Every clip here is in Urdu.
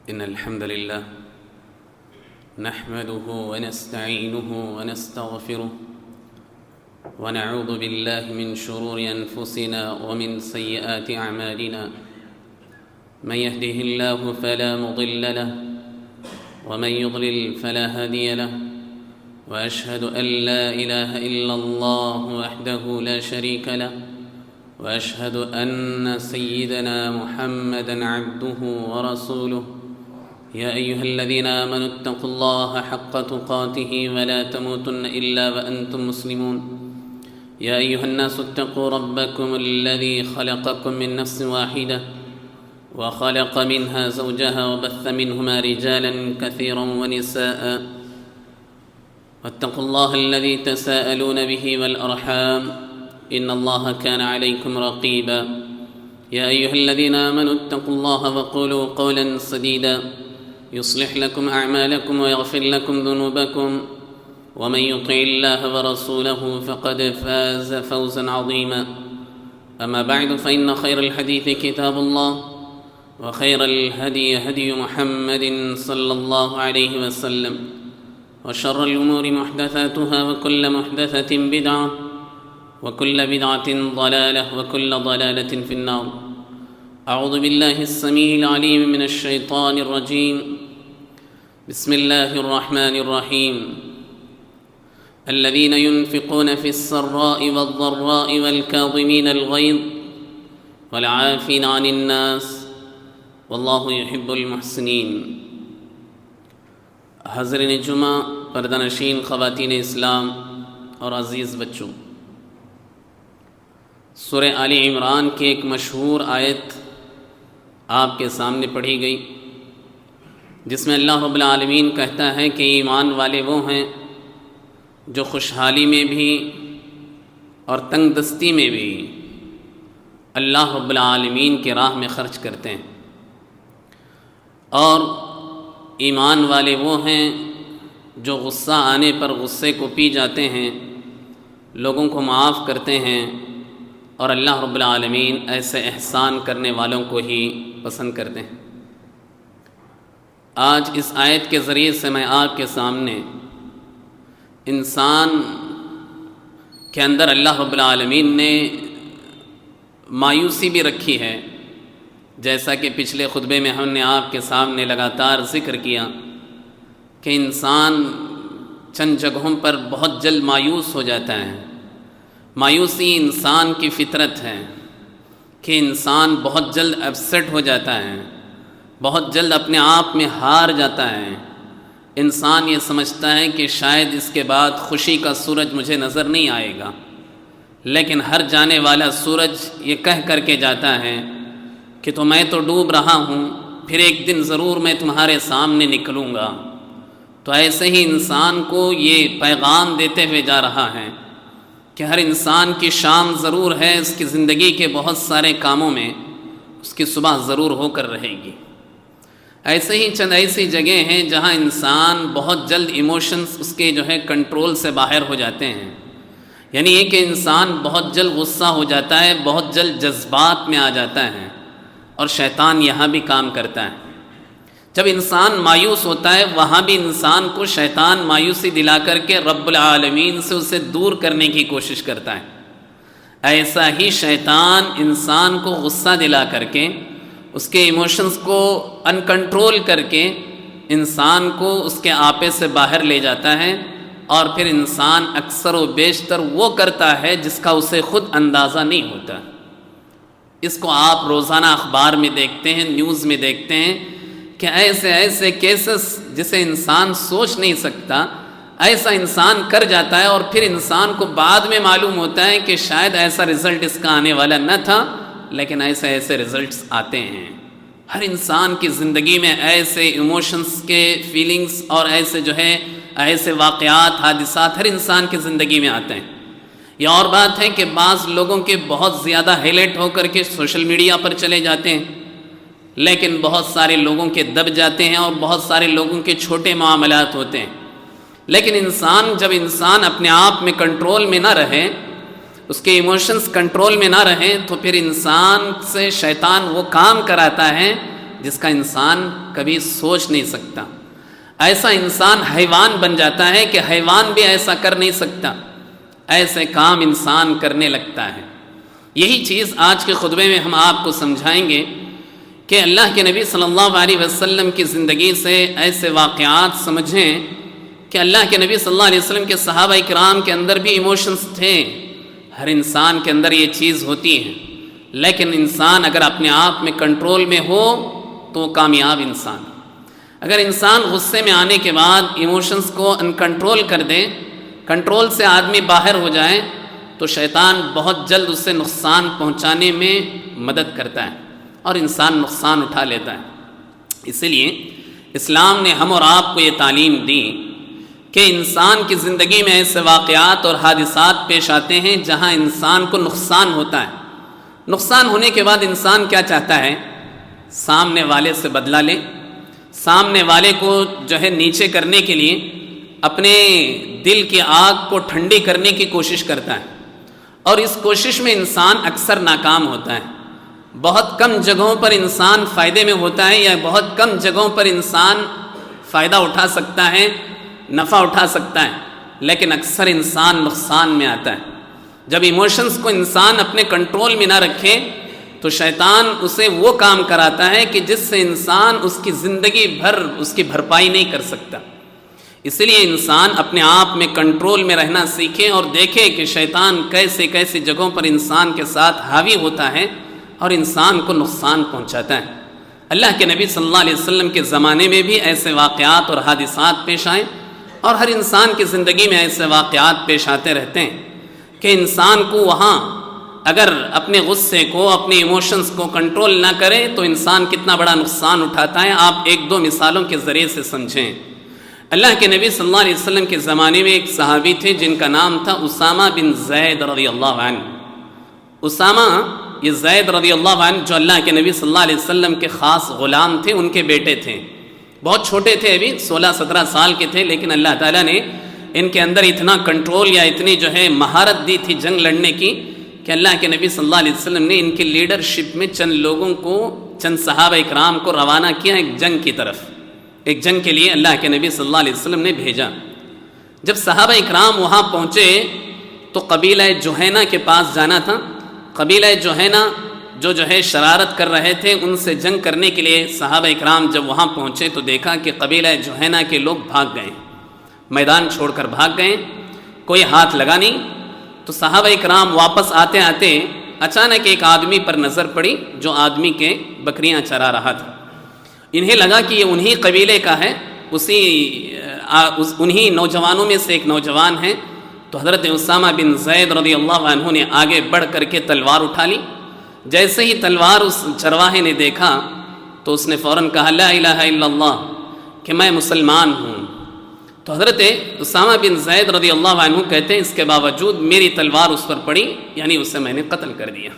إن الحمد لله نحمده ونستعينه ونستغفره ونعوذ بالله من شرور أنفسنا ومن سيئات أعمالنا من يهده الله فلا مضل له ومن يضلل فلا هادي له وأشهد أن لا إله إلا الله وحده لا شريك له وأشهد أن سيدنا محمدًا عبده ورسوله يا أيها الذين آمنوا اتقوا الله حق تقاته ولا تموتن إلا وأنتم مسلمون يا أيها الناس اتقوا ربكم الذي خلقكم من نفس واحدة وخلق منها زوجها وبث منهما رجالا كثيرا ونساء واتقوا الله الذي تساءلون به والأرحام إن الله كان عليكم رقيبا يا أيها الذين آمنوا اتقوا الله وقولوا قولا سديدا يصلح لكم أعمالكم ويغفر لكم ذنوبكم ومن يطع الله ورسوله فقد فاز فوزا عظيما أما بعد فإن خير الحديث كتاب الله وخير الهدي هدي محمد صلى الله عليه وسلم وشر الأمور محدثاتها وكل محدثة بدعة وكل بدعة ضلالة وكل ضلالة في النار أعوذ بالله السميع العليم من الشيطان الرجيم بسم الله الرحمن الرحيم الذين ينفقون في السراء والضراء والكاظمين الغيظ والعافين عن الناس والله يحب المحسنين. حضرین جمعہ، پردہ نشین خواتین اسلام اور عزیز بچوں، سورہ آل عمران کی ایک مشہور آیت آپ کے سامنے پڑھی گئی، جس میں اللہ رب العالمین کہتا ہے کہ ایمان والے وہ ہیں جو خوشحالی میں بھی اور تنگ دستی میں بھی اللہ رب العالمین کی راہ میں خرچ کرتے ہیں، اور ایمان والے وہ ہیں جو غصہ آنے پر غصے کو پی جاتے ہیں، لوگوں کو معاف کرتے ہیں، اور اللہ رب العالمین ایسے احسان کرنے والوں کو ہی پسند کرتے ہیں۔ آج اس آیت کے ذریعے سے میں آپ کے سامنے انسان کے اندر اللہ رب العالمین نے مایوسی بھی رکھی ہے، جیسا کہ پچھلے خطبے میں ہم نے آپ کے سامنے لگاتار ذکر کیا کہ انسان چند جگہوں پر بہت جلد مایوس ہو جاتا ہے۔ مایوسی انسان کی فطرت ہے کہ انسان بہت جلد اپسیٹ ہو جاتا ہے، بہت جلد اپنے آپ میں ہار جاتا ہے۔ انسان یہ سمجھتا ہے کہ شاید اس کے بعد خوشی کا سورج مجھے نظر نہیں آئے گا، لیکن ہر جانے والا سورج یہ کہہ کر کے جاتا ہے کہ میں تو ڈوب رہا ہوں، پھر ایک دن ضرور میں تمہارے سامنے نکلوں گا۔ تو ایسے ہی انسان کو یہ پیغام دیتے ہوئے جا رہا ہے کہ ہر انسان کی شام ضرور ہے، اس کی زندگی کے بہت سارے کاموں میں اس کی صبح ضرور ہو کر رہے گی۔ ایسے ہی چند ایسی جگہیں ہیں جہاں انسان بہت جلد ایموشنز اس کے کنٹرول سے باہر ہو جاتے ہیں، یعنی یہ کہ انسان بہت جلد غصہ ہو جاتا ہے، بہت جلد جذبات میں آ جاتا ہے، اور شیطان یہاں بھی کام کرتا ہے۔ جب انسان مایوس ہوتا ہے وہاں بھی انسان کو شیطان مایوسی دلا کر کے رب العالمین سے اسے دور کرنے کی کوشش کرتا ہے۔ ایسا ہی شیطان انسان کو غصہ دلا کر کے، اس کے ایموشنز کو ان کنٹرول کر کے انسان کو اس کے آپے سے باہر لے جاتا ہے، اور پھر انسان اکثر و بیشتر وہ کرتا ہے جس کا اسے خود اندازہ نہیں ہوتا۔ اس کو آپ روزانہ اخبار میں دیکھتے ہیں، نیوز میں دیکھتے ہیں کہ ایسے کیسز جسے انسان سوچ نہیں سکتا، ایسا انسان کر جاتا ہے، اور پھر انسان کو بعد میں معلوم ہوتا ہے کہ شاید ایسا رزلٹ اس کا آنے والا نہ تھا، لیکن ایسے رزلٹس آتے ہیں۔ ہر انسان کی زندگی میں ایسے ایموشنز کے فیلنگز اور ایسے واقعات، حادثات ہر انسان کی زندگی میں آتے ہیں۔ یہ اور بات ہے کہ بعض لوگوں کے بہت زیادہ ہائلائٹ ہو کر کے سوشل میڈیا پر چلے جاتے ہیں، لیکن بہت سارے لوگوں کے دب جاتے ہیں، اور بہت سارے لوگوں کے چھوٹے معاملات ہوتے ہیں۔ لیکن جب انسان اپنے آپ میں کنٹرول میں نہ رہے، اس کے ایموشنز کنٹرول میں نہ رہیں، تو پھر انسان سے شیطان وہ کام کراتا ہے جس کا انسان کبھی سوچ نہیں سکتا. ایسا انسان حیوان بن جاتا ہے کہ حیوان بھی ایسا کر نہیں سکتا، ایسے کام انسان کرنے لگتا ہے. یہی چیز آج کے خطبے میں ہم آپ کو سمجھائیں گے کہ اللہ کے نبی صلی اللہ علیہ وسلم کی زندگی سے ایسے واقعات سمجھیں کہ اللہ کے نبی صلی اللہ علیہ وسلم کے صحابہ کرام کے اندر بھی ایموشنز تھے. ہر انسان کے اندر یہ چیز ہوتی ہے، لیکن انسان اگر اپنے آپ میں کنٹرول میں ہو تو کامیاب انسان. اگر انسان غصے میں آنے کے بعد ایموشنز کو انکنٹرول کر دے، کنٹرول سے آدمی باہر ہو جائے، تو شیطان بہت جلد اس سے نقصان پہنچانے میں مدد کرتا ہے اور انسان نقصان اٹھا لیتا ہے. اسی لیے اسلام نے ہم اور آپ کو یہ تعلیم دی کہ انسان کی زندگی میں ایسے واقعات اور حادثات پیش آتے ہیں جہاں انسان کو نقصان ہوتا ہے. نقصان ہونے کے بعد انسان کیا چاہتا ہے؟ سامنے والے سے بدلہ لے، سامنے والے کو نیچے کرنے کے لیے اپنے دل کی آگ کو ٹھنڈی کرنے کی کوشش کرتا ہے، اور اس کوشش میں انسان اکثر ناکام ہوتا ہے. بہت کم جگہوں پر انسان فائدے میں ہوتا ہے، یا بہت کم جگہوں پر انسان فائدہ اٹھا سکتا ہے، نفع اٹھا سکتا ہے، لیکن اکثر انسان نقصان میں آتا ہے. جب ایموشنز کو انسان اپنے کنٹرول میں نہ رکھے تو شیطان اسے وہ کام کراتا ہے کہ جس سے انسان اس کی زندگی بھر اس کی بھرپائی نہیں کر سکتا. اسی لیے انسان اپنے آپ میں کنٹرول میں رہنا سیکھے اور دیکھے کہ شیطان کیسے کیسے جگہوں پر انسان کے ساتھ حاوی ہوتا ہے اور انسان کو نقصان پہنچاتا ہے. اللہ کے نبی صلی اللہ علیہ وسلم کے زمانے میں بھی ایسے واقعات اور حادثات پیش آئے، اور ہر انسان کی زندگی میں ایسے واقعات پیش آتے رہتے ہیں کہ انسان کو وہاں اگر اپنے غصے کو، اپنے ایموشنز کو کنٹرول نہ کرے تو انسان کتنا بڑا نقصان اٹھاتا ہے. آپ ایک دو مثالوں کے ذریعے سے سمجھیں. اللہ کے نبی صلی اللہ علیہ وسلم کے زمانے میں ایک صحابی تھے جن کا نام تھا اسامہ بن زید رضی اللہ عنہ. اسامہ یہ زید رضی اللہ عنہ جو اللہ کے نبی صلی اللہ علیہ وسلم کے خاص غلام تھے، ان کے بیٹے تھے. بہت چھوٹے تھے، ابھی 16-17 سال کے تھے، لیکن اللہ تعالیٰ نے ان کے اندر اتنا کنٹرول یا اتنی مہارت دی تھی جنگ لڑنے کی کہ اللہ کے نبی صلی اللہ علیہ وسلم نے ان کی لیڈرشپ میں چند لوگوں کو، چند صحابہ اکرام کو روانہ کیا ایک جنگ کی طرف. ایک جنگ کے لیے اللہ کے نبی صلی اللہ علیہ وسلم نے بھیجا. جب صحابہ اکرام وہاں پہنچے تو قبیلہ جوہینہ کے پاس جانا تھا. قبیلہ جوہینہ جو شرارت کر رہے تھے، ان سے جنگ کرنے کے لیے صحابہ اکرام جب وہاں پہنچے تو دیکھا کہ قبیلہ جوہینہ کے لوگ بھاگ گئے، میدان چھوڑ کر بھاگ گئے، کوئی ہاتھ لگا نہیں. تو صحابہ اکرام واپس آتے آتے اچانک ایک آدمی پر نظر پڑی جو آدمی کے بکریاں چرا رہا تھا. انہیں لگا کہ یہ انہی قبیلے کا ہے، انہی نوجوانوں میں سے ایک نوجوان ہے. تو حضرت اسامہ بن زید رضی اللہ عنہ نے آگے بڑھ کر کے تلوار اٹھا لی. جیسے ہی تلوار اس چرواہے نے دیکھا تو اس نے فوراً کہا لا الہ الا اللہ، کہ میں مسلمان ہوں. تو حضرت اسامہ بن زید رضی اللہ عنہ کہتے ہیں اس کے باوجود میری تلوار اس پر پڑی، یعنی اسے میں نے قتل کر دیا.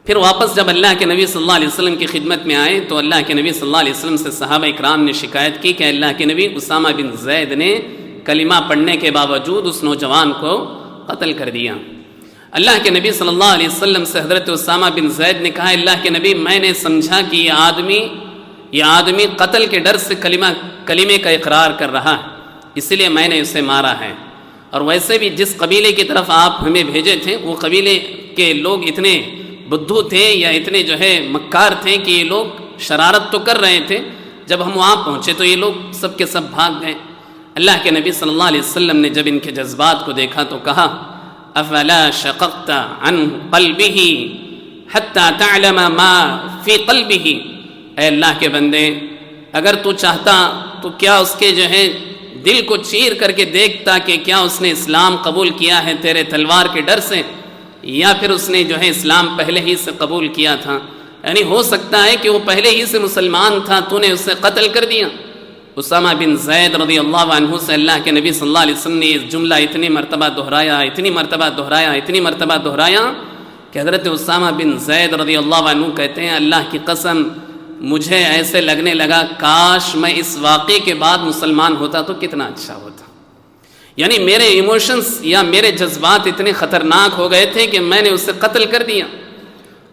پھر واپس جب اللہ کے نبی صلی اللہ علیہ وسلم کی خدمت میں آئے تو اللہ کے نبی صلی اللہ علیہ وسلم سے صحابہ اکرام نے شکایت کی کہ اللہ کے نبی اسامہ بن زید نے کلمہ پڑھنے کے باوجود اس نوجوان کو قتل کر دیا. اللہ کے نبی صلی اللہ علیہ وسلم سے حضرت اسامہ بن زید نے کہا اللہ کے نبی میں نے سمجھا کہ یہ آدمی قتل کے ڈر سے کلمے کا اقرار کر رہا ہے، اس لیے میں نے اسے مارا ہے. اور ویسے بھی جس قبیلے کی طرف آپ ہمیں بھیجے تھے وہ قبیلے کے لوگ اتنے بدھو تھے یا اتنے مکار تھے کہ یہ لوگ شرارت تو کر رہے تھے. جب ہم وہاں پہنچے تو یہ لوگ سب کے سب بھاگ گئے. اللہ کے نبی صلی اللہ علیہ وسلم نے جب ان کے جذبات کو دیکھا تو کہا افلا شققت عن قلبه حتى تعلم ما في قلبه. اے اللہ کے بندے، اگر تو چاہتا تو کیا اس کے دل کو چیر کر کے دیکھتا کہ کیا اس نے اسلام قبول کیا ہے تیرے تلوار کے ڈر سے، یا پھر اس نے اسلام پہلے ہی سے قبول کیا تھا. یعنی ہو سکتا ہے کہ وہ پہلے ہی سے مسلمان تھا، تو نے اسے قتل کر دیا. اسامہ بن زید رضی اللہ عنہ سے اللہ کے نبی صلی اللہ علیہ وسلم نے اس جملہ اتنی مرتبہ دہرایا کہ حضرت اسامہ بن زید رضی اللہ عنہ کہتے ہیں اللہ کی قسم مجھے ایسے لگنے لگا کاش میں اس واقعے کے بعد مسلمان ہوتا تو کتنا اچھا ہوتا. یعنی میرے ایموشنز یا میرے جذبات اتنے خطرناک ہو گئے تھے کہ میں نے اسے قتل کر دیا.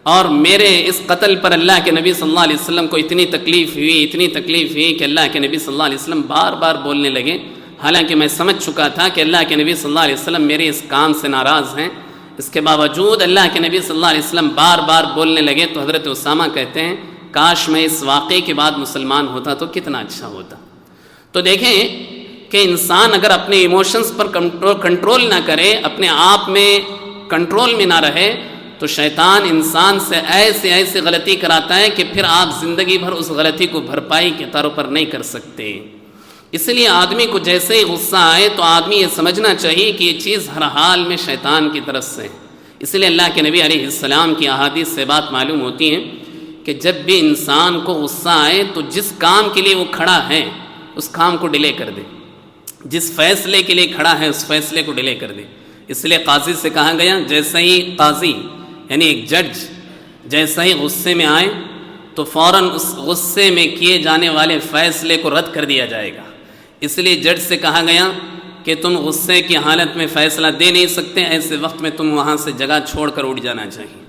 اور میرے اس قتل پر اللہ کے نبی صلی اللہ علیہ وسلم کو اتنی تکلیف ہوئی کہ اللہ کے نبی صلی اللہ علیہ وسلم بار بار بولنے لگے، حالانکہ میں سمجھ چکا تھا کہ اللہ کے نبی صلی اللہ علیہ وسلم میرے اس کام سے ناراض ہیں، اس کے باوجود اللہ کے نبی صلی اللہ علیہ وسلم بار بار بولنے لگے۔ تو حضرت اسامہ کہتے ہیں کاش میں اس واقعے کے بعد مسلمان ہوتا تو کتنا اچھا ہوتا۔ تو دیکھیں کہ انسان اگر اپنے ایموشنز پر کنٹرول نہ کرے، اپنے آپ میں کنٹرول میں نہ رہے، تو شیطان انسان سے ایسی غلطی کراتا ہے کہ پھر آپ زندگی بھر اس غلطی کو بھرپائی کے طور پر نہیں کر سکتے۔ اس لیے آدمی کو جیسے ہی غصہ آئے تو آدمی یہ سمجھنا چاہیے کہ یہ چیز ہر حال میں شیطان کی طرف سے ہے۔ اس لیے اللہ کے نبی علیہ السلام کی احادیث سے بات معلوم ہوتی ہے کہ جب بھی انسان کو غصہ آئے تو جس کام کے لیے وہ کھڑا ہے اس کام کو ڈیلے کر دے، جس فیصلے کے لیے کھڑا ہے اس فیصلے کو ڈیلے کر دے۔ اس لیے قاضی سے کہا گیا جیسے ہی قاضی یعنی ایک جج جیسا ہی غصے میں آئے تو فوراً اس غصے میں کیے جانے والے فیصلے کو رد کر دیا جائے گا۔ اس لیے جج سے کہا گیا کہ تم غصے کی حالت میں فیصلہ دے نہیں سکتے، ایسے وقت میں تم وہاں سے جگہ چھوڑ کر اٹھ جانا چاہیے۔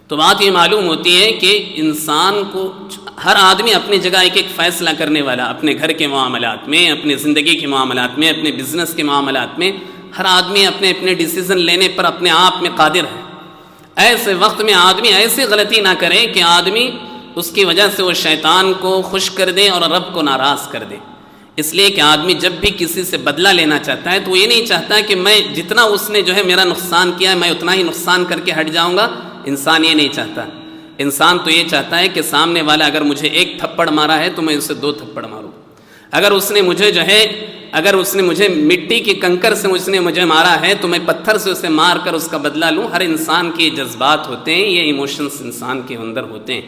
تو بات یہ معلوم ہوتی ہے کہ انسان کو ہر آدمی اپنی جگہ ایک فیصلہ کرنے والا، اپنے گھر کے معاملات میں، اپنے زندگی کے معاملات میں، اپنے بزنس کے معاملات میں، ہر آدمی اپنے اپنے ڈیسیزن لینے پر اپنے آپ میں قادر ہے۔ ایسے وقت میں آدمی ایسی غلطی نہ کرے کہ آدمی اس کی وجہ سے وہ شیطان کو خوش کر دے اور رب کو ناراض کر دے۔ اس لیے کہ آدمی جب بھی کسی سے بدلہ لینا چاہتا ہے تو وہ یہ نہیں چاہتا کہ میں جتنا اس نے میرا نقصان کیا ہے میں اتنا ہی نقصان کر کے ہٹ جاؤں گا۔ انسان یہ نہیں چاہتا، انسان تو یہ چاہتا ہے کہ سامنے والا اگر مجھے ایک تھپڑ مارا ہے تو میں اسے 2 تھپڑ ماروں، اگر اس نے مجھے مٹی کی کنکر سے مجھے مارا ہے تو میں پتھر سے اسے مار کر اس کا بدلہ لوں۔ ہر انسان کے جذبات ہوتے ہیں، یہ ایموشنز انسان کے اندر ہوتے ہیں۔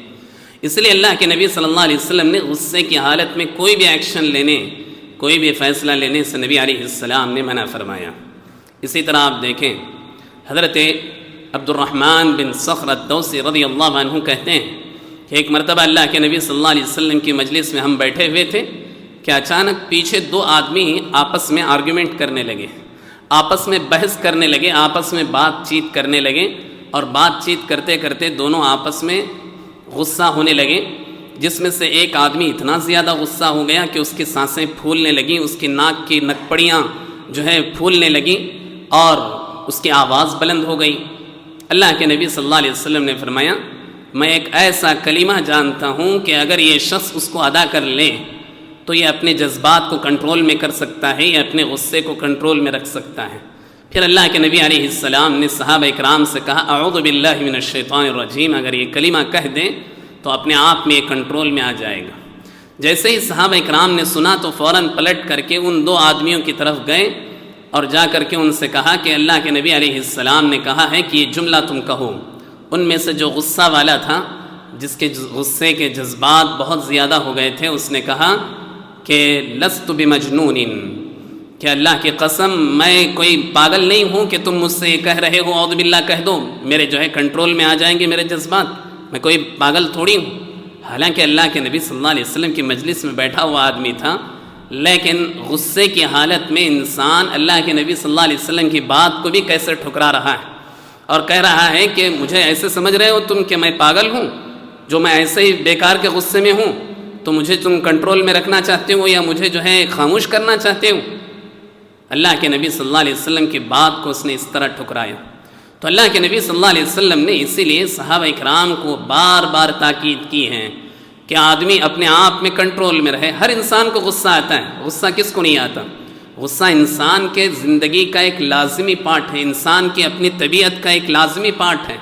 اس لیے اللہ کے نبی صلی اللہ علیہ وسلم نے غصے کی حالت میں کوئی بھی ایکشن لینے، کوئی بھی فیصلہ لینے سے نبی علیہ السلام نے منع فرمایا۔ اسی طرح آپ دیکھیں حضرت عبد الرحمن بن صخر الدوسی رضی اللہ عنہ کہتے ہیں کہ ایک مرتبہ اللہ کے نبی صلی اللہ علیہ وسلم کی مجلس میں ہم بیٹھے ہوئے تھے کہ اچانک پیچھے 2 آدمی آپس میں آرگیومنٹ کرنے لگے، آپس میں بحث کرنے لگے، آپس میں بات چیت کرنے لگے، اور بات چیت کرتے کرتے دونوں آپس میں غصہ ہونے لگے، جس میں سے ایک آدمی اتنا زیادہ غصہ ہو گیا کہ اس کی سانسیں پھولنے لگیں، اس کی ناک کی نکپڑیاں پھولنے لگیں اور اس کی آواز بلند ہو گئی۔ اللہ کے نبی صلی اللہ علیہ وسلم نے فرمایا میں ایک ایسا کلمہ جانتا ہوں کہ اگر یہ شخص اس کو ادا کر لے تو یہ اپنے جذبات کو کنٹرول میں کر سکتا ہے، یہ اپنے غصے کو کنٹرول میں رکھ سکتا ہے۔ پھر اللہ کے نبی علیہ السلام نے صحابہ اکرام سے کہا اعوذ باللہ من الشیطان الرجیم، اگر یہ کلمہ کہہ دیں تو اپنے آپ میں یہ کنٹرول میں آ جائے گا۔ جیسے ہی صحابہ اکرام نے سنا تو فوراً پلٹ کر کے ان 2 آدمیوں کی طرف گئے اور جا کر کے ان سے کہا کہ اللہ کے نبی علیہ السلام نے کہا ہے کہ یہ جملہ تم کہو۔ ان میں سے جو غصہ والا تھا، جس کے غصے کے جذبات بہت زیادہ ہو گئے تھے، اس نے کہا کہ لست بمجنون، کہ اللہ کی قسم میں کوئی پاگل نہیں ہوں کہ تم مجھ سے یہ کہہ رہے ہو اعوذ باللہ کہہ دو، میرے کنٹرول میں آ جائیں گے میرے جذبات، میں کوئی پاگل تھوڑی ہوں۔ حالانکہ اللہ کے نبی صلی اللہ علیہ وسلم کی مجلس میں بیٹھا ہوا آدمی تھا، لیکن غصے کی حالت میں انسان اللہ کے نبی صلی اللہ علیہ وسلم کی بات کو بھی کیسے ٹھکرا رہا ہے اور کہہ رہا ہے کہ مجھے ایسے سمجھ رہے ہو تم کہ میں پاگل ہوں، جو میں ایسے ہی بیکار کے غصے میں ہوں، تو مجھے تم کنٹرول میں رکھنا چاہتے ہو یا مجھے خاموش کرنا چاہتے ہو۔ اللہ کے نبی صلی اللہ علیہ وسلم کی بات کو اس نے اس طرح ٹھکرایا۔ تو اللہ کے نبی صلی اللہ علیہ وسلم نے اسی لیے صحابہ اکرام کو بار بار تاکید کی ہے کہ آدمی اپنے آپ میں کنٹرول میں رہے۔ ہر انسان کو غصہ آتا ہے، غصہ کس کو نہیں آتا؟ غصہ انسان کے زندگی کا ایک لازمی پارٹ ہے، انسان کی اپنی طبیعت کا ایک لازمی پارٹ ہے،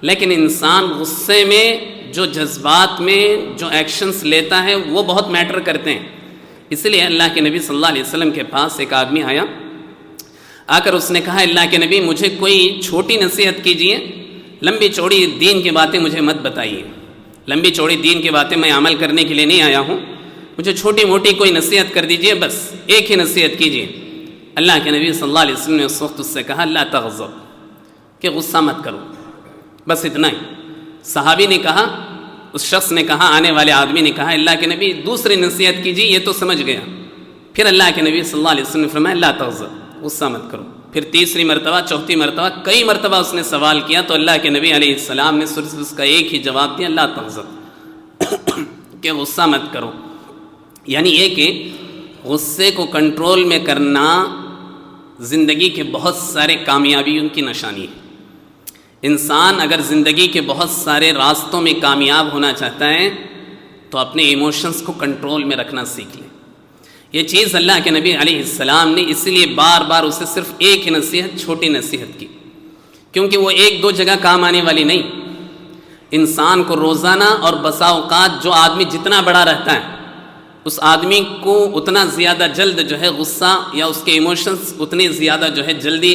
لیکن انسان غصے میں جو جذبات میں جو ایکشنز لیتا ہے وہ بہت میٹر کرتے ہیں۔ اس لیے اللہ کے نبی صلی اللہ علیہ وسلم کے پاس ایک آدمی آیا، آ کر اس نے کہا اللہ کے نبی مجھے کوئی چھوٹی نصیحت کیجئے، لمبی چوڑی دین کی باتیں مجھے مت بتائیے، لمبی چوڑی دین کی باتیں میں عمل کرنے کے لیے نہیں آیا ہوں، مجھے چھوٹی موٹی کوئی نصیحت کر دیجئے، بس ایک ہی نصیحت کیجئے۔ اللہ کے نبی صلی اللہ علیہ وسلم نے اس وقت اس سے کہا لا تغضب، کہ غصہ مت کرو، بس اتنا ہی۔ صحابی نے کہا، اس شخص نے کہا، آنے والے آدمی نے کہا اللہ کے نبی دوسری نصیحت کیجیے، یہ تو سمجھ گیا۔ پھر اللہ کے نبی صلی اللہ علیہ وسلم نے فرمایا لا تغضب، غصہ مت کرو، پھر تیسری مرتبہ، چوتھی مرتبہ، کئی مرتبہ اس نے سوال کیا تو اللہ کے نبی علیہ السلام نے صرف اس کا ایک ہی جواب دیا، لا تغضب، کہ غصہ مت کرو. یعنی یہ کہ غصے کو کنٹرول میں کرنا زندگی کے بہت سارے کامیابیوں کی نشانی ہے. انسان اگر زندگی کے بہت سارے راستوں میں کامیاب ہونا چاہتا ہے تو اپنے ایموشنز کو کنٹرول میں رکھنا سیکھ لے. یہ چیز اللہ کے نبی علیہ السلام نے اس لیے بار بار اسے صرف ایک ہی نصیحت، چھوٹی نصیحت کی، کیونکہ وہ ایک دو جگہ کام آنے والی نہیں. انسان کو روزانہ اور بسا اوقات جو آدمی جتنا بڑا رہتا ہے اس آدمی کو اتنا زیادہ جلد جو ہے غصہ یا اس کے ایموشنز اتنے زیادہ جو ہے جلدی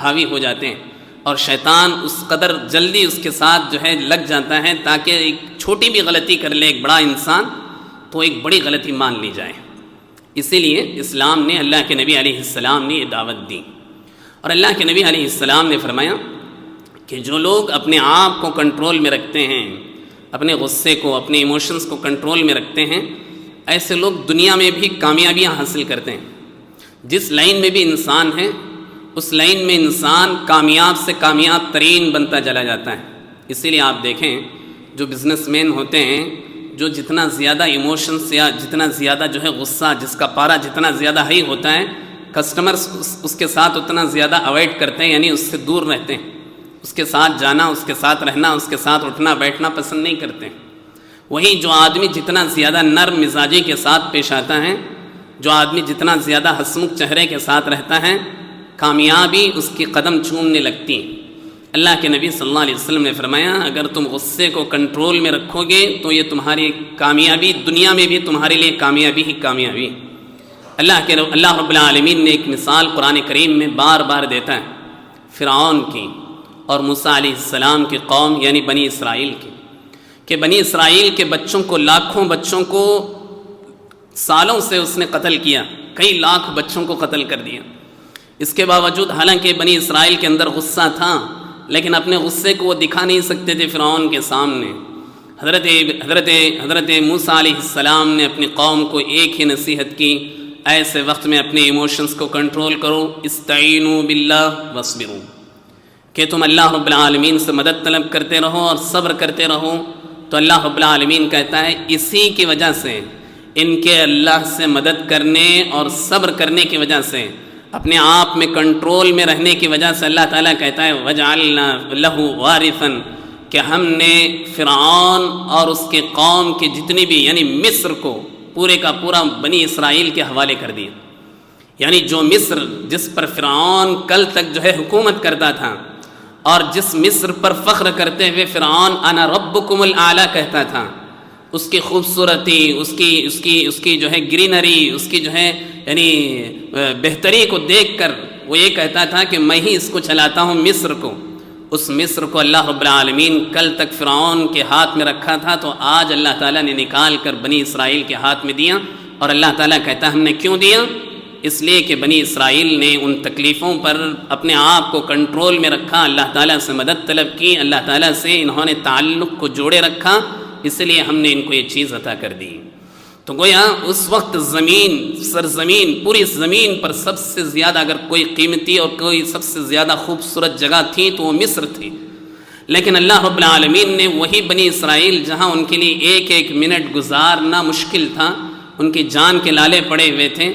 حاوی ہو جاتے ہیں، اور شیطان اس قدر جلدی اس کے ساتھ جو ہے لگ جاتا ہے تاکہ ایک چھوٹی بھی غلطی کر لے ایک بڑا انسان تو ایک بڑی غلطی مان لی جائے. اسی لیے اسلام نے، اللہ کے نبی علیہ السلام نے یہ دعوت دی. اور اللہ کے نبی علیہ السلام نے فرمایا کہ جو لوگ اپنے آپ کو کنٹرول میں رکھتے ہیں، اپنے غصے کو، اپنے ایموشنز کو کنٹرول میں رکھتے ہیں، ایسے لوگ دنیا میں بھی کامیابیاں حاصل کرتے ہیں. جس لائن میں بھی انسان ہے اس لائن میں انسان کامیاب سے کامیاب ترین بنتا چلا جاتا ہے. اسی لیے آپ دیکھیں جو بزنس مین ہوتے ہیں، جو جتنا زیادہ ایموشنس یا جتنا زیادہ جو ہے غصہ، جس کا پارا جتنا زیادہ ہائی ہوتا ہے، کسٹمرز اس کے ساتھ اتنا زیادہ اوائڈ کرتے ہیں، یعنی اس سے دور رہتے ہیں. اس کے ساتھ جانا، اس کے ساتھ رہنا، اس کے ساتھ اٹھنا بیٹھنا پسند نہیں کرتے. وہی جو آدمی جتنا زیادہ نرم مزاجی کے ساتھ پیش آتا ہے، جو آدمی جتنا زیادہ ہسمکھ چہرے کے ساتھ رہتا ہے، کامیابی اس کی قدم چومنے لگتی. اللہ کے نبی صلی اللہ علیہ وسلم نے فرمایا اگر تم غصے کو کنٹرول میں رکھو گے تو یہ تمہاری کامیابی دنیا میں بھی تمہارے لیے کامیابی ہی کامیابی. اللہ رب العالمین نے ایک مثال قرآن کریم میں بار بار دیتا ہے فرعون کی اور موسیٰ علیہ السلام کی قوم یعنی بنی اسرائیل کی، کہ بنی اسرائیل کے بچوں کو، لاکھوں بچوں کو سالوں سے اس نے قتل کیا، کئی لاکھ بچوں کو قتل کر دیا. اس کے باوجود حالانکہ بنی اسرائیل کے اندر غصہ تھا لیکن اپنے غصے کو وہ دکھا نہیں سکتے تھے فرعون کے سامنے. حضرت موسیٰ علیہ السلام نے اپنی قوم کو ایک ہی نصیحت کی، ایسے وقت میں اپنے ایموشنز کو کنٹرول کرو، استعینوا باللہ واصبروا، کہ تم اللہ رب العالمین سے مدد طلب کرتے رہو اور صبر کرتے رہو. تو اللہ رب العالمین کہتا ہے اسی کی وجہ سے، ان کے اللہ سے مدد کرنے اور صبر کرنے کی وجہ سے، اپنے آپ میں کنٹرول میں رہنے کی وجہ سے اللہ تعالیٰ کہتا ہے وَجَعَلْنَا لَهُ وَارِثًا، کہ ہم نے فرعون اور اس کے قوم کے جتنی بھی یعنی مصر کو پورے کا پورا بنی اسرائیل کے حوالے کر دیا. یعنی جو مصر جس پر فرعون کل تک جو ہے حکومت کرتا تھا اور جس مصر پر فخر کرتے ہوئے فرعون انا ربکم الاعلی کہتا تھا، اس کی خوبصورتی، اس کی جو ہے گرینری، اس کی جو ہے یعنی بہتری کو دیکھ کر وہ یہ کہتا تھا کہ میں ہی اس کو چلاتا ہوں مصر کو. اس مصر کو اللہ رب العالمین کل تک فرعون کے ہاتھ میں رکھا تھا تو آج اللہ تعالیٰ نے نکال کر بنی اسرائیل کے ہاتھ میں دیا. اور اللہ تعالیٰ کہتا ہے ہم نے کیوں دیا؟ اس لیے کہ بنی اسرائیل نے ان تکلیفوں پر اپنے آپ کو کنٹرول میں رکھا، اللہ تعالیٰ سے مدد طلب کی، اللہ تعالیٰ سے انہوں نے تعلق کو جوڑے رکھا، اس لیے ہم نے ان کو یہ چیز عطا کر دی. تو گویا اس وقت سرزمین، پوری زمین پر سب سے زیادہ اگر کوئی قیمتی اور کوئی سب سے زیادہ خوبصورت جگہ تھی تو وہ مصر تھی. لیکن اللہ رب العالمین نے وہی بنی اسرائیل جہاں ان کے لیے ایک ایک منٹ گزارنا مشکل تھا، ان کی جان کے لالے پڑے ہوئے تھے،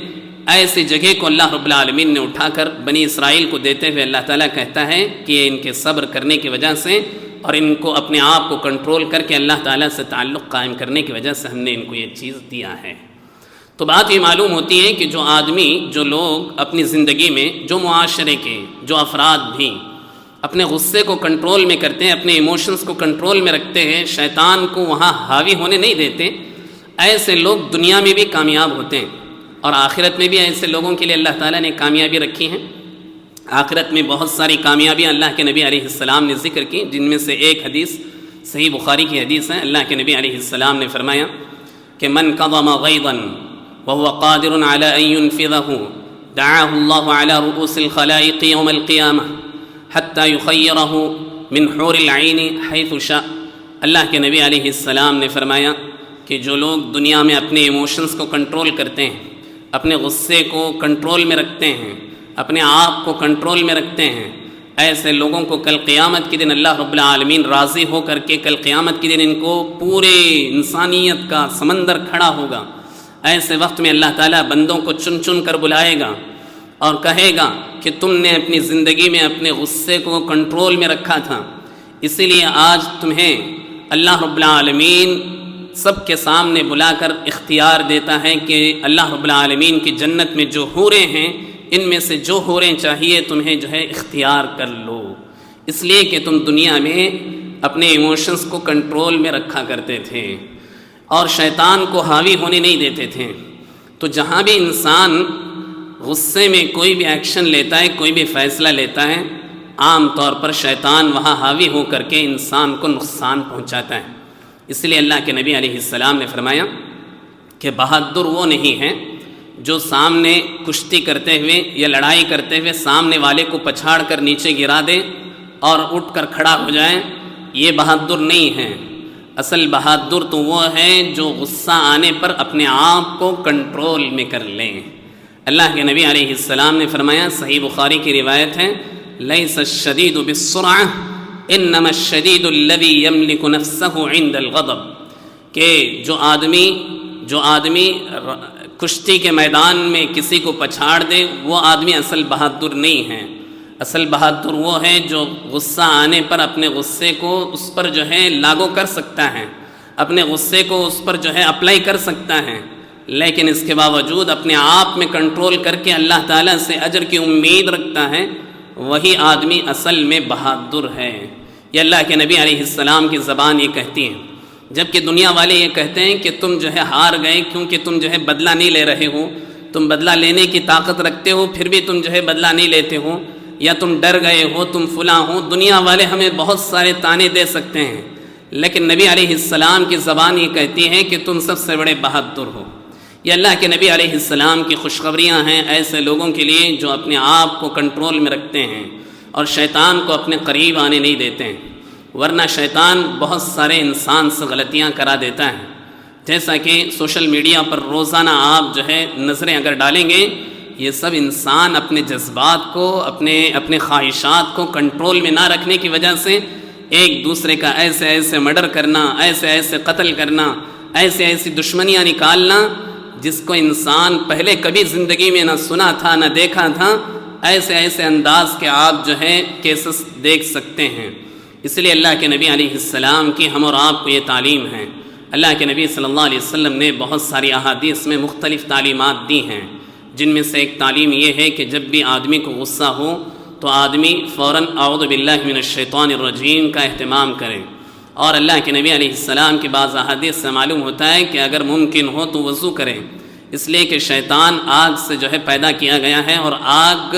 ایسی جگہ کو اللہ رب العالمین نے اٹھا کر بنی اسرائیل کو دیتے ہوئے اللہ تعالیٰ کہتا ہے کہ ان کے صبر کرنے کی وجہ سے اور ان کو اپنے آپ کو کنٹرول کر کے اللہ تعالیٰ سے تعلق قائم کرنے کی وجہ سے ہم نے ان کو یہ چیز دیا ہے. تو بات یہ معلوم ہوتی ہے کہ جو آدمی، جو لوگ اپنی زندگی میں، جو معاشرے کے جو افراد بھی اپنے غصے کو کنٹرول میں کرتے ہیں، اپنے ایموشنز کو کنٹرول میں رکھتے ہیں، شیطان کو وہاں حاوی ہونے نہیں دیتے، ایسے لوگ دنیا میں بھی کامیاب ہوتے ہیں اور آخرت میں بھی ایسے لوگوں کے لیے اللہ تعالیٰ نے کامیابی رکھی ہے. آخرت میں بہت ساری کامیابیاں اللہ کے نبی علیہ السلام نے ذکر کی، جن میں سے ایک حدیث صحیح بخاری کی حدیث ہے. اللہ کے نبی علیہ السلام نے فرمایا کہ من کظم غیظا وهو قادر على ان ينفذه دعاه الله على رؤوس الخلائق يوم القيامة حتى يخيره من حور العين حيث شاء. اللہ کے نبی علیہ السلام نے فرمایا کہ جو لوگ دنیا میں اپنے ایموشنز کو کنٹرول کرتے ہیں، اپنے غصے کو کنٹرول میں رکھتے ہیں، اپنے آپ کو کنٹرول میں رکھتے ہیں، ایسے لوگوں کو کل قیامت کے دن اللہ رب العالمین راضی ہو کر کے کل قیامت کے دن ان کو پورے انسانیت کا سمندر کھڑا ہوگا۔ ایسے وقت میں اللہ تعالیٰ بندوں کو چن چن کر بلائے گا اور کہے گا کہ تم نے اپنی زندگی میں اپنے غصے کو کنٹرول میں رکھا تھا، اسی لیے آج تمہیں اللہ رب العالمین سب کے سامنے بلا کر اختیار دیتا ہے کہ اللہ رب العالمین کی جنت میں جو حوریں ہیں ان میں سے جو حوریں چاہیے تمہیں جو ہے اختیار کر لو، اس لیے کہ تم دنیا میں اپنے ایموشنز کو کنٹرول میں رکھا کرتے تھے اور شیطان کو حاوی ہونے نہیں دیتے تھے۔ تو جہاں بھی انسان غصے میں کوئی بھی ایکشن لیتا ہے، کوئی بھی فیصلہ لیتا ہے، عام طور پر شیطان وہاں حاوی ہو کر کے انسان کو نقصان پہنچاتا ہے۔ اس لیے اللہ کے نبی علیہ السلام نے فرمایا کہ بہادر وہ نہیں ہے جو سامنے کشتی کرتے ہوئے یا لڑائی کرتے ہوئے سامنے والے کو پچھاڑ کر نیچے گرا دے اور اٹھ کر کھڑا ہو جائے، یہ بہادر نہیں ہے۔ اصل بہادر تو وہ ہے جو غصہ آنے پر اپنے آپ کو کنٹرول میں کر لیں۔ اللہ کے نبی علیہ السلام نے فرمایا، صحیح بخاری کی روایت ہے، لیس الشدید بالسرعہ انما الشدید الذی یملک نفسہ عند الغضب، کہ جو آدمی کشتی کے میدان میں کسی کو پچھاڑ دے وہ آدمی اصل بہادر نہیں ہے۔ اصل بہادر وہ ہے جو غصہ آنے پر اپنے غصے کو اس پر جو ہے لاگو کر سکتا ہے، اپنے غصے کو اس پر جو ہے اپلائی کر سکتا ہے، لیکن اس کے باوجود اپنے آپ میں کنٹرول کر کے اللہ تعالیٰ سے اجر کی امید رکھتا ہے، وہی آدمی اصل میں بہادر ہے۔ یہ اللہ کے نبی علیہ السلام کی زبان یہ کہتی ہے، جبکہ دنیا والے یہ کہتے ہیں کہ تم جو ہے ہار گئے کیونکہ تم جو ہے بدلہ نہیں لے رہے ہو، تم بدلہ لینے کی طاقت رکھتے ہو پھر بھی تم جو ہے بدلہ نہیں لیتے ہو، یا تم ڈر گئے ہو، تم فلاں ہو۔ دنیا والے ہمیں بہت سارے طعنے دے سکتے ہیں، لیکن نبی علیہ السلام کی زبان یہ کہتی ہے کہ تم سب سے بڑے بہادر ہو۔ یہ اللہ کے نبی علیہ السلام کی خوشخبریاں ہیں ایسے لوگوں کے لیے جو اپنے آپ کو کنٹرول میں رکھتے ہیں اور شیطان کو اپنے قریب آنے نہیں دیتے ہیں، ورنہ شیطان بہت سارے انسان سے غلطیاں کرا دیتا ہے۔ جیسا کہ سوشل میڈیا پر روزانہ آپ جو ہے نظریں اگر ڈالیں گے، یہ سب انسان اپنے جذبات کو اپنے خواہشات کو کنٹرول میں نہ رکھنے کی وجہ سے ایک دوسرے کا ایسے مرڈر کرنا، ایسے قتل کرنا، ایسی دشمنیاں نکالنا جس کو انسان پہلے کبھی زندگی میں نہ سنا تھا نہ دیکھا تھا، ایسے انداز کے آپ جو ہے کیسز دیکھ سکتے ہیں۔ اس لیے اللہ کے نبی علیہ السلام کی ہم اور آپ کو یہ تعلیم ہے۔ اللہ کے نبی صلی اللہ علیہ وسلم نے بہت ساری احادیث میں مختلف تعلیمات دی ہیں، جن میں سے ایک تعلیم یہ ہے کہ جب بھی آدمی کو غصہ ہو تو آدمی فوراً اعوذ باللہ من الشیطان الرجیم کا اہتمام کرے، اور اللہ کے نبی علیہ السلام کی بعض احادیث سے معلوم ہوتا ہے کہ اگر ممکن ہو تو وضو کرے، اس لیے کہ شیطان آگ سے جو ہے پیدا کیا گیا ہے اور آگ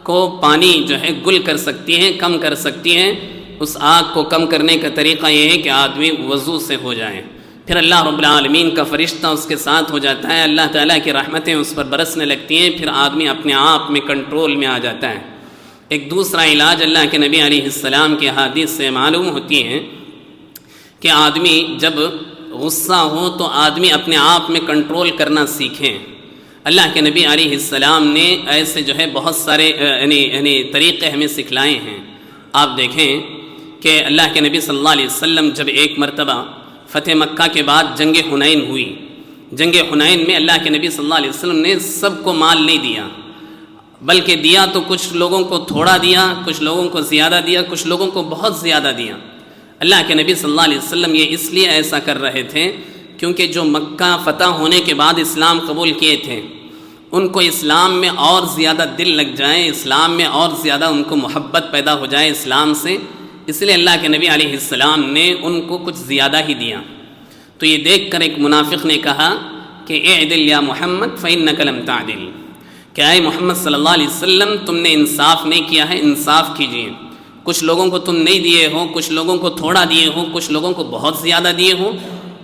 کو پانی جو ہے گل کر سکتی ہے، کم کر سکتی ہے۔ اس آگ کو کم کرنے کا طریقہ یہ ہے کہ آدمی وضو سے ہو جائے، پھر اللہ رب العالمین کا فرشتہ اس کے ساتھ ہو جاتا ہے، اللہ تعالیٰ کی رحمتیں اس پر برسنے لگتی ہیں، پھر آدمی اپنے آپ میں کنٹرول میں آ جاتا ہے۔ ایک دوسرا علاج اللہ کے نبی علیہ السلام کی حدیث سے معلوم ہوتی ہے کہ آدمی جب غصہ ہو تو آدمی اپنے آپ میں کنٹرول کرنا سیکھیں۔ اللہ کے نبی علیہ السلام نے ایسے جو ہے بہت سارے یعنی طریقے ہمیں سکھلائے ہیں۔ آپ دیکھیں کہ اللہ کے نبی صلی اللہ علیہ وسلم جب ایک مرتبہ فتح مکہ کے بعد جنگ حنین ہوئی، جنگ حنین میں اللہ کے نبی صلی اللہ علیہ وسلم نے سب کو مال نہیں دیا، بلکہ دیا تو کچھ لوگوں کو تھوڑا دیا، کچھ لوگوں کو زیادہ دیا، کچھ لوگوں کو بہت زیادہ دیا۔ اللہ کے نبی صلی اللہ علیہ وسلم یہ اس لیے ایسا کر رہے تھے کیونکہ جو مکہ فتح ہونے کے بعد اسلام قبول کیے تھے ان کو اسلام میں اور زیادہ دل لگ جائے، اسلام میں اور زیادہ ان کو محبت پیدا ہو جائے اسلام سے، اس لیے اللہ کے نبی علیہ السلام نے ان کو کچھ زیادہ ہی دیا۔ تو یہ دیکھ کر ایک منافق نے کہا کہ اعدل یا محمد فإنک لم تعدل، کہ اے محمد صلی اللہ علیہ وسلم تم نے انصاف نہیں کیا ہے، انصاف کیجیے۔ کچھ لوگوں کو تم نہیں دیے ہو، کچھ لوگوں کو تھوڑا دیے ہو، کچھ لوگوں کو بہت زیادہ دیے ہو،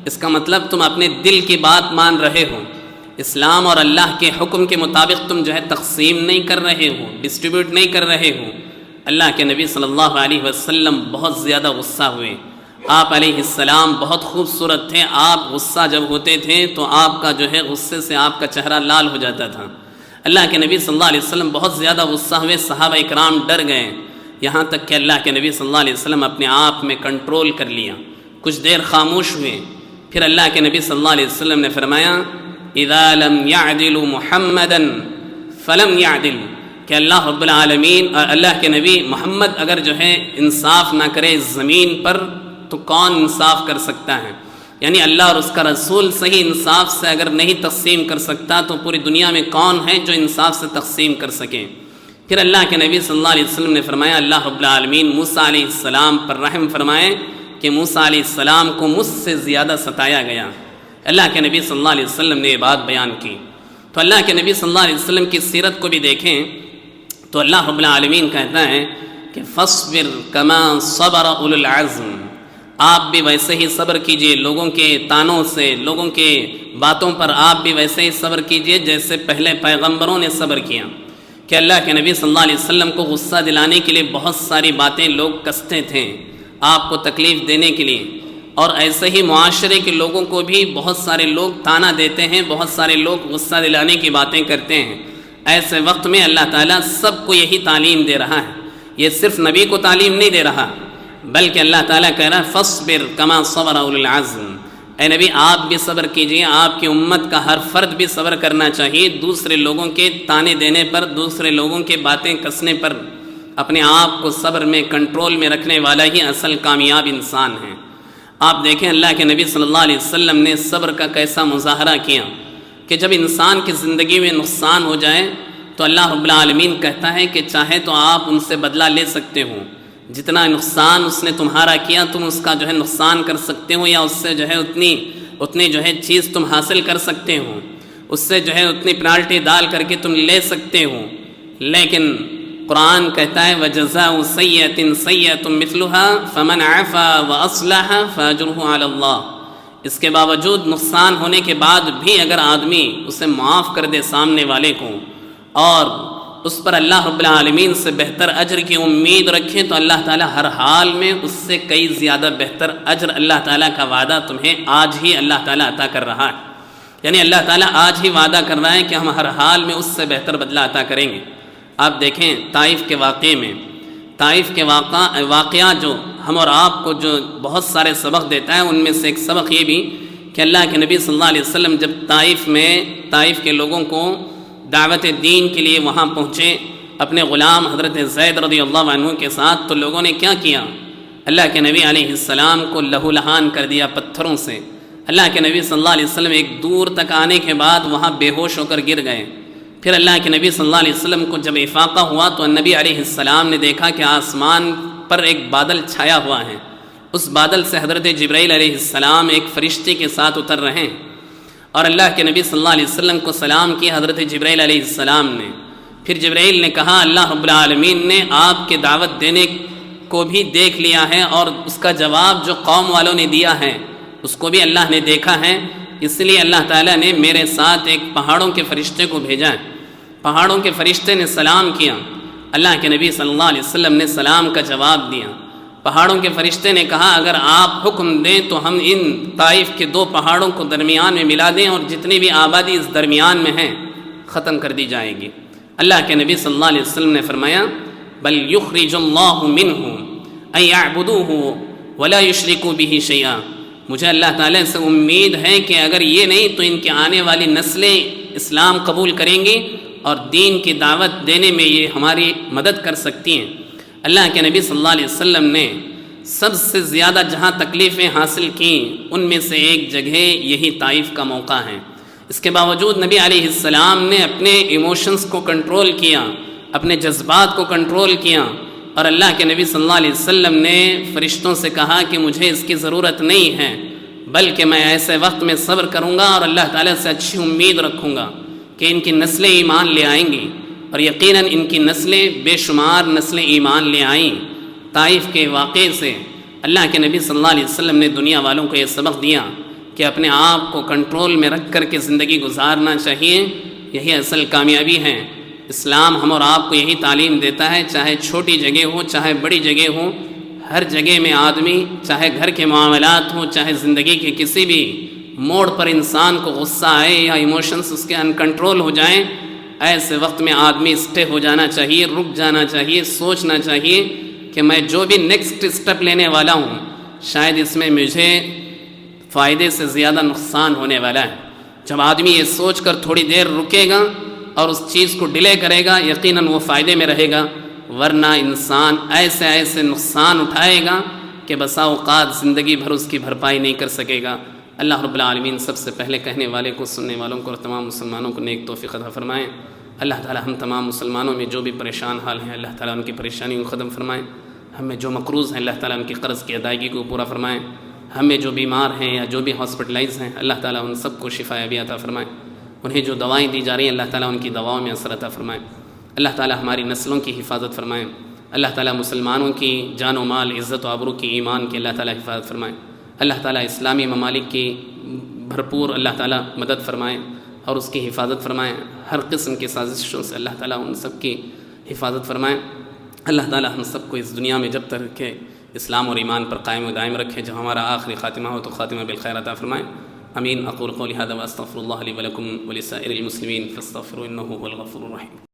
اس کا مطلب تم اپنے دل کی بات مان رہے ہو، اسلام اور اللہ کے حکم کے مطابق تم جو ہے تقسیم نہیں کر رہے ہو، ڈسٹریبیوٹ نہیں کر رہے ہو۔ اللہ کے نبی صلی اللہ علیہ وسلم بہت زیادہ غصہ ہوئے۔ آپ علیہ السلام بہت خوبصورت تھے، آپ غصہ جب ہوتے تھے تو آپ کا جو ہے غصے سے آپ کا چہرہ لال ہو جاتا تھا۔ اللہ کے نبی صلی اللہ علیہ وسلم بہت زیادہ غصہ ہوئے، صحابہ اکرام ڈر گئے، یہاں تک کہ اللہ کے نبی صلی اللہ علیہ وسلم اپنے آپ میں کنٹرول کر لیا، کچھ دیر خاموش ہوئے۔ پھر اللہ کے نبی صلی اللہ علیہ وسلم نے فرمایا اذا لم يعدل محمدا فلم يعدل، کہ اللہ رب العالمین اور اللہ کے نبی محمد اگر جو ہے انصاف نہ کرے اس زمین پر تو کون انصاف کر سکتا ہے؟ یعنی اللہ اور اس کا رسول صحیح انصاف سے اگر نہیں تقسیم کر سکتا تو پوری دنیا میں کون ہے جو انصاف سے تقسیم کر سکے؟ پھر اللہ کے نبی صلی اللہ علیہ وسلم نے فرمایا اللہ رب العالمین موسیٰ علیہ السلام پر رحم فرمائے کہ موسیٰ علیہ السلام کو مجھ سے زیادہ ستایا گیا۔ اللہ کے نبی صلی اللہ علیہ وسلم نے یہ بات بیان کی۔ تو اللہ کے نبی صلی اللہ علیہ وسلم کی سیرت کو بھی دیکھیں تو اللہ رب العالمین کہتا ہے کہ فاصبر کما صبر اولو العزم، آپ بھی ویسے ہی صبر کیجئے لوگوں کے تانوں سے، لوگوں کے باتوں پر آپ بھی ویسے ہی صبر کیجئے جیسے پہلے پیغمبروں نے صبر کیا۔ کہ اللہ کے نبی صلی اللہ علیہ وسلم کو غصہ دلانے کے لیے بہت ساری باتیں لوگ کستے تھے آپ کو تکلیف دینے کے لیے، اور ایسے ہی معاشرے کے لوگوں کو بھی بہت سارے لوگ تانا دیتے ہیں، بہت سارے لوگ غصہ دلانے کی باتیں کرتے ہیں۔ ایسے وقت میں اللہ تعالیٰ سب کو یہی تعلیم دے رہا ہے، یہ صرف نبی کو تعلیم نہیں دے رہا بلکہ اللہ تعالیٰ کہہ رہا ہے فاصبر کما صبر اولو العزم، اے نبی آپ بھی صبر کیجئے، آپ کی امت کا ہر فرد بھی صبر کرنا چاہیے، دوسرے لوگوں کے تانے دینے پر، دوسرے لوگوں کے باتیں کسنے پر اپنے آپ کو صبر میں کنٹرول میں رکھنے والا ہی اصل کامیاب انسان ہے۔ آپ دیکھیں اللہ کے نبی صلی اللہ علیہ وسلم نے صبر کا کیسا مظاہرہ کیا کہ جب انسان کی زندگی میں نقصان ہو جائے تو اللہ رب العالمین کہتا ہے کہ چاہے تو آپ ان سے بدلہ لے سکتے ہو، جتنا نقصان اس نے تمہارا کیا تم اس کا جو ہے نقصان کر سکتے ہو، یا اس سے جو ہے اتنی جو ہے چیز تم حاصل کر سکتے ہو، اس سے جو ہے اتنی پنالٹی ڈال کر کے تم لے سکتے ہو۔ لیکن قرآن کہتا ہے وَجَزَاءُ سَيِّئَةٍ سَيِّئَةٌ مِثْلُهَا فَمَنْ عَفَا وَأَصْلَحَ فَأَجْرُهُ عَلَى اللَّهِ، اس کے باوجود نقصان ہونے کے بعد بھی اگر آدمی اسے معاف کر دے سامنے والے کو اور اس پر اللہ رب العالمین سے بہتر اجر کی امید رکھیں تو اللہ تعالیٰ ہر حال میں اس سے کئی زیادہ بہتر اجر اللہ تعالیٰ کا وعدہ تمہیں آج ہی اللہ تعالیٰ عطا کر رہا ہے۔ یعنی اللہ تعالیٰ آج ہی وعدہ کر رہا ہے کہ ہم ہر حال میں اس سے بہتر بدلہ عطا کریں گے۔ آپ دیکھیں طائف کے واقعے میں، طائف کے واقعہ جو ہم اور آپ کو جو بہت سارے سبق دیتا ہے، ان میں سے ایک سبق یہ بھی کہ اللہ کے نبی صلی اللہ علیہ وسلم جب طائف کے لوگوں کو دعوت دین کے لیے وہاں پہنچے اپنے غلام حضرت زید رضی اللہ عنہ کے ساتھ، تو لوگوں نے کیا کیا؟ اللہ کے نبی علیہ السلام کو لہو لہان کر دیا پتھروں سے۔ اللہ کے نبی صلی اللہ علیہ وسلم ایک دور تک آنے کے بعد وہاں بے ہوش ہو کر گر گئے۔ پھر اللہ کے نبی صلی اللہ علیہ وسلم کو جب افاقہ ہوا تو نبی علیہ السلام نے دیکھا کہ آسمان پر ایک بادل چھایا ہوا ہے، اس بادل سے حضرت جبرائیل علیہ السلام ایک فرشتے کے ساتھ اتر رہے ہیں، اور اللہ کے نبی صلی اللہ علیہ وسلم کو سلام کیا حضرت جبرائیل علیہ السلام نے۔ پھر جبرائیل نے کہا اللہ رب العالمین نے آپ کے دعوت دینے کو بھی دیکھ لیا ہے، اور اس کا جواب جو قوم والوں نے دیا ہے اس کو بھی اللہ نے دیکھا ہے، اس لیے اللہ تعالیٰ نے میرے ساتھ ایک پہاڑوں کے فرشتے کو بھیجا ہے۔ پہاڑوں کے فرشتے نے سلام کیا، اللہ کے نبی صلی اللہ علیہ وسلم نے سلام کا جواب دیا۔ پہاڑوں کے فرشتے نے کہا اگر آپ حکم دیں تو ہم ان طائف کے 2 پہاڑوں کو درمیان میں ملا دیں اور جتنی بھی آبادی اس درمیان میں ہیں ختم کر دی جائے گی۔ اللہ کے نبی صلی اللہ علیہ وسلم نے فرمایا بل یخرج اللہ منہ ان یعبدوہ ولا یشرکوا بہ شیئا، مجھے اللہ تعالیٰ سے امید ہے کہ اگر یہ نہیں تو ان کی آنے والی نسلیں اسلام قبول کریں گی اور دین کی دعوت دینے میں یہ ہماری مدد کر سکتی ہیں۔ اللہ کے نبی صلی اللہ علیہ وسلم نے سب سے زیادہ جہاں تکلیفیں حاصل کیں ان میں سے ایک جگہ یہی طائف کا موقع ہے۔ اس کے باوجود نبی علیہ السلام نے اپنے ایموشنز کو کنٹرول کیا، اپنے جذبات کو کنٹرول کیا، اور اللہ کے نبی صلی اللہ علیہ وسلم نے فرشتوں سے کہا کہ مجھے اس کی ضرورت نہیں ہے، بلکہ میں ایسے وقت میں صبر کروں گا اور اللہ تعالیٰ سے اچھی امید رکھوں گا کہ ان کی نسلیں ایمان لے آئیں گی، اور یقیناً ان کی نسلیں بے شمار نسلیں ایمان لے آئیں۔ طائف کے واقعے سے اللہ کے نبی صلی اللہ علیہ وسلم نے دنیا والوں کو یہ سبق دیا کہ اپنے آپ کو کنٹرول میں رکھ کر کے زندگی گزارنا چاہیے، یہی اصل کامیابی ہے۔ اسلام ہم اور آپ کو یہی تعلیم دیتا ہے، چاہے چھوٹی جگہ ہو چاہے بڑی جگہ ہو، ہر جگہ میں آدمی چاہے گھر کے معاملات ہوں چاہے زندگی کے کسی بھی موڑ پر انسان کو غصہ آئے یا ایموشنز اس کے ان کنٹرول ہو جائیں، ایسے وقت میں آدمی اسٹے ہو جانا چاہیے، رک جانا چاہیے، سوچنا چاہیے کہ میں جو بھی نیکسٹ اسٹیپ لینے والا ہوں شاید اس میں مجھے فائدے سے زیادہ نقصان ہونے والا ہے۔ جب آدمی یہ سوچ کر تھوڑی دیر رکے گا اور اس چیز کو ڈیلے کرے گا، یقیناً وہ فائدے میں رہے گا، ورنہ انسان ایسے نقصان اٹھائے گا کہ بسا اوقات زندگی بھر اس کی بھرپائی نہیں کر سکے گا۔ اللہ رب العالمین سب سے پہلے کہنے والے کو، سننے والوں کو اور تمام مسلمانوں کو نیک توفیق عطا فرمائیں۔ اللہ تعالی ہم تمام مسلمانوں میں جو بھی پریشان حال ہیں اللہ تعالی ان کی پریشانیوں کو ختم فرمائیں۔ ہم میں جو مقروض ہیں اللہ تعالی ان کی قرض کی ادائیگی کو پورا فرمائیں۔ ہم میں جو بیمار ہیں یا جو بھی ہاسپٹلائز ہیں اللہ تعالی ان سب کو شفا یابی عطا فرمائیں۔ انہیں جو دوائیں دی جا رہی ہیں اللہ تعالی ان کی دواؤں میں اثر عطا فرمائیں۔ اللہ تعالی ہماری نسلوں کی حفاظت فرمائیں۔ اللہ تعالی مسلمانوں کی جان و مال، عزت و آبرو کی، ایمان کی اللہ تعالی حفاظت فرمائیں۔ اللہ تعالی اسلامی ممالک کی بھرپور اللہ تعالی مدد فرمائیں اور اس کی حفاظت فرمائیں۔ ہر قسم کی سازشوں سے اللہ تعالی ان سب کی حفاظت فرمائیں۔ اللہ تعالی ہم سب کو اس دنیا میں جب تک کہ اسلام اور ایمان پر قائم و دائم رکھے، جب ہمارا آخری خاتمہ ہو تو خاتمہ بالخیر عطا فرمائیں۔ امین۔ اقول قولی ھذا واستغفر اللہ لی ولکم ولسائر المسلمین فاستغفروا انہ هو الغفور الرحیم۔